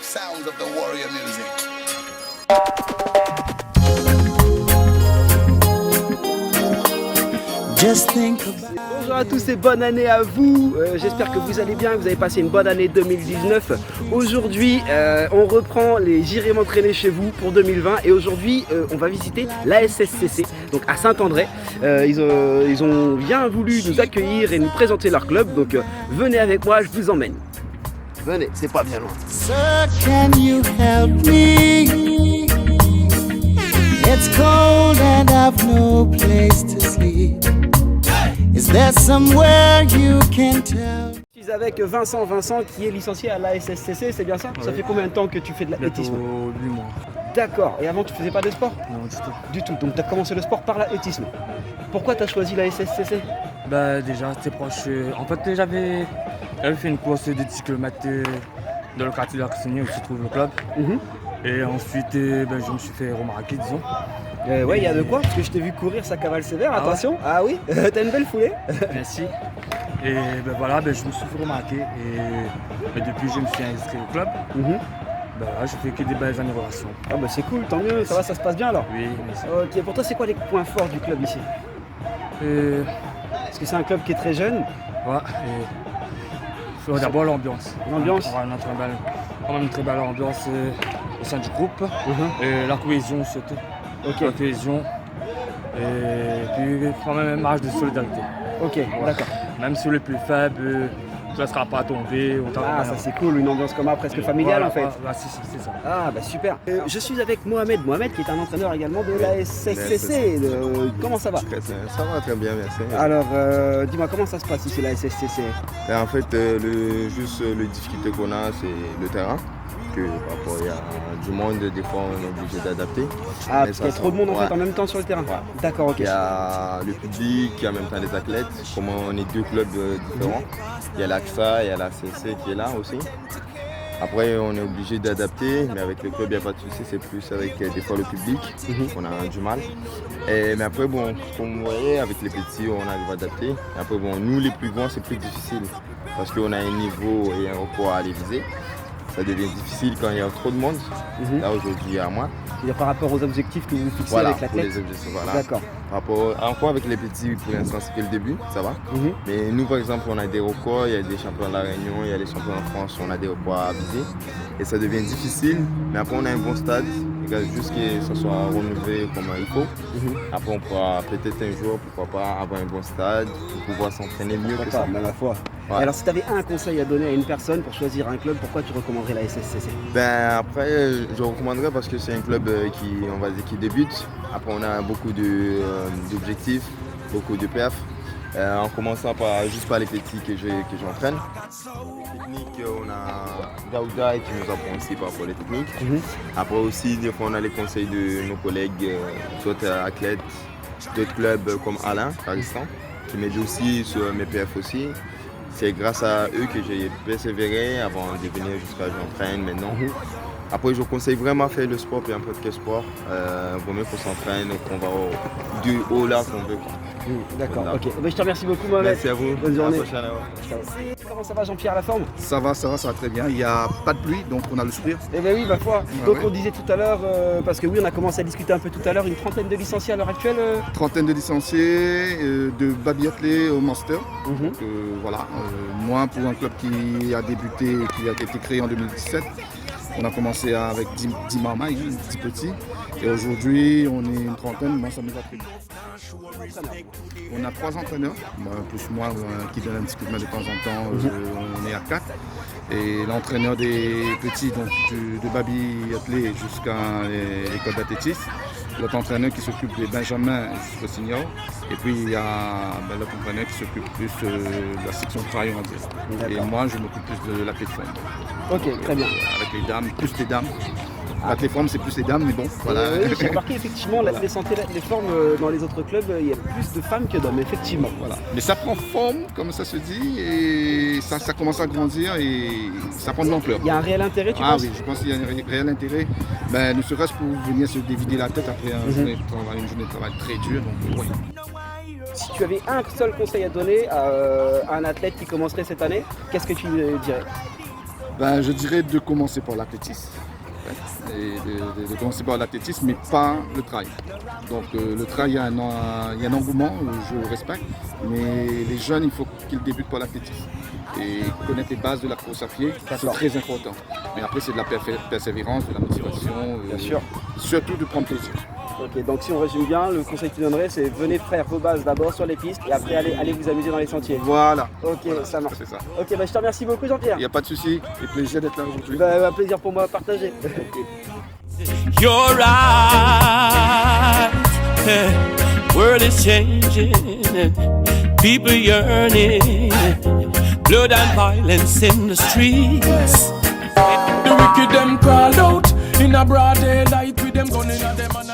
sounds of the warrior music. Bonjour à tous et bonne année à vous. J'espère que vous allez bien, que vous avez passé une bonne année 2019. Aujourd'hui, on reprend les J'irai m'entraîner chez vous pour 2020 et aujourd'hui, on va visiter l'ASSCC, donc à Saint-André. Ils ont bien voulu nous accueillir et nous présenter leur club, donc venez avec moi, je vous emmène. Venez, c'est pas bien loin. Sir, can you help me? It's cold and I've no place to sleep. Is there somewhere you can tell? Je suis avec Vincent qui est licencié à l'ASSCC, c'est bien ça? Ça fait combien de temps que tu fais de l'athlétisme? 8 mois. D'accord, et avant tu faisais pas de sport? Non, du tout. Du tout, donc tu as commencé le sport par l'athlétisme. Pourquoi tu as choisi l'ASSCC? Bah déjà, c'était proche. En fait, j'avais fait une course de 10 km dans le quartier de la Crissigny où se trouve le club. Et ensuite, je me suis fait remarquer, disons. Ouais, il y a de quoi, parce que je t'ai vu courir, ça cavale sévère, attention. Ouais. Ah oui, t'as une belle foulée. Merci. Et voilà, je me suis fait remarquer et depuis, je me suis inscrit au club. Je fais que des belles améliorations. Ah bah c'est cool, tant mieux, ça va, ça se passe bien alors. Oui, merci. Ok, pour toi c'est quoi les points forts du club ici? Parce que c'est un club qui est très jeune. Ouais, et d'abord l'ambiance. L'ambiance. On a une très belle ambiance au sein du groupe. Et la cohésion surtout. Ok. La cohésion. Et puis quand même un marge de solidarité. Ok, d'accord. Même sur les plus faibles, tu ne laisseras pas tomber. Ah, ça c'est cool, une ambiance comme ça, presque familiale en fait. C'est ça. Ah bah super. Je suis avec Mohamed qui est un entraîneur également de la SSCC. Comment ça va? Ça va très bien, merci. Alors dis-moi, comment ça se passe ici la SSCC? Et en fait, le difficulté qu'on a, c'est le terrain. Que parfois il y a du monde, des fois on est obligé d'adapter. Ah, parce qu'il y a trop de monde en fait en même temps sur le terrain. Ouais. D'accord, ok. Il y a le public, il y a en même temps les athlètes. Comme on est deux clubs différents, il y a l'AXA, il y a la CC qui est là aussi. Après, on est obligé d'adapter, mais avec le club, il n'y a pas de souci, c'est plus avec des fois le public qu'on a du mal. Mais après, bon, comme vous voyez, avec les petits, on arrive à adapter. Et après, bon, nous les plus grands, c'est plus difficile parce qu'on a un niveau et un record à aller viser. Ça devient difficile quand il y a trop de monde. Là, aujourd'hui, il y a moins. Par rapport aux objectifs que vous fixez Voilà, avec l'athlète. les objectifs, voilà. D'accord. Encore avec les petits, pour l'instant, c'est que le début, ça va. Mais nous, par exemple, on a des records, il y a des champions de la Réunion, il y a les champions de France, on a des records à viser. Et ça devient difficile, mais après, on a un bon stade. Il reste juste que ça soit renouvelé comme il faut. Après, on pourra peut-être un jour, pourquoi pas, avoir un bon stade pour pouvoir s'entraîner mieux que ça. Même la fois. Ouais. Alors, si tu avais un conseil à donner à une personne pour choisir un club, pourquoi tu recommanderais la SSCC? Après, je recommanderais parce que c'est un club on va dire, qui débute. Après, on a beaucoup d'objectifs, beaucoup de perfs. En commençant juste par les petits que j'entraîne. Les techniques, on a Daouda qui nous apprend aussi par rapport aux techniques. Après aussi, des fois, on a les conseils de nos collègues, d'autres athlètes, d'autres clubs comme Alain, par exemple, qui m'aide aussi sur mes perfs aussi. C'est grâce à eux que j'ai persévéré avant de venir jusqu'à j'entraîne maintenant. Après, je conseille vraiment faire le sport, peu importe quel sport. Vaut mieux qu'on s'entraîne, qu'on va du haut là qu'on veut. D'accord, ok. Je te remercie beaucoup, Mohamed. Merci à vous. Bonne journée. À la prochaine. Comment ça va, Jean-Pierre, la forme? Ça va très bien. Il n'y a pas de pluie, donc on a le sourire. Eh bien oui, ma foi. Donc ouais. on disait tout à l'heure, parce que oui, on a commencé à discuter un peu tout à l'heure, une trentaine de licenciés à l'heure actuelle. Trentaine de licenciés, de babiathlètes au master. Donc, voilà. Moi, pour un club qui a débuté, qui a été créé en 2017, on a commencé avec 10 marmailles, 10 petits. Et aujourd'hui, on est une trentaine, moi ça nous a pris. On a 3 entraîneurs, plus moi qui donne un petit coup de main de temps en temps, on est à 4. Et l'entraîneur des petits, donc de baby athlé jusqu'à l'école d'athlétisme. L'autre entraîneur qui s'occupe des benjamins jusqu'au senior. Et puis il y a l'autre entraîneur qui s'occupe plus de la section de travail, on va dire. Et moi, je m'occupe plus de la plateforme. Ok, très bien. Avec les dames, plus les dames. La plateforme, c'est plus les dames, mais bon, voilà. Oui, j'ai remarqué effectivement, les formes dans les autres clubs, il y a plus de femmes que d'hommes, effectivement. Voilà. Mais ça prend forme, comme ça se dit, et ça commence à grandir et ça prend de l'ampleur. Il y a un réel intérêt, tu penses? Ah oui, je pense qu'il y a un réel intérêt. Ne serait-ce pour venir se dévider la tête après une journée de travail très dure. Donc, oui. Si tu avais un seul conseil à donner à un athlète qui commencerait cette année, qu'est-ce que tu dirais? Ben, je dirais de commencer par l'athlétisme. Et de commencer par l'athlétisme, mais pas le trail. Donc le trail, il y a un engouement, je le respecte, mais les jeunes, il faut qu'ils débutent par l'athlétisme. Et connaître les bases de la course à pied, c'est très important. Mais après, c'est de la persévérance, de la motivation, Bien sûr. Surtout de prendre plaisir. Ok, donc si on résume bien, le conseil que tu donnerais, c'est venez faire vos bases d'abord sur les pistes et après allez vous amuser dans les sentiers. Voilà. Ok, Voilà, ça marche. c'est ça. Ok, bah, je te remercie beaucoup Jean-Pierre. Il n'y a pas de souci, et plaisir d'être là aujourd'hui. Bah, un plaisir pour moi à partager. You're right. World is changing. People yearning. Blood and violence in the streets. The wicked them crawl out in a broad daylight with them gun in them.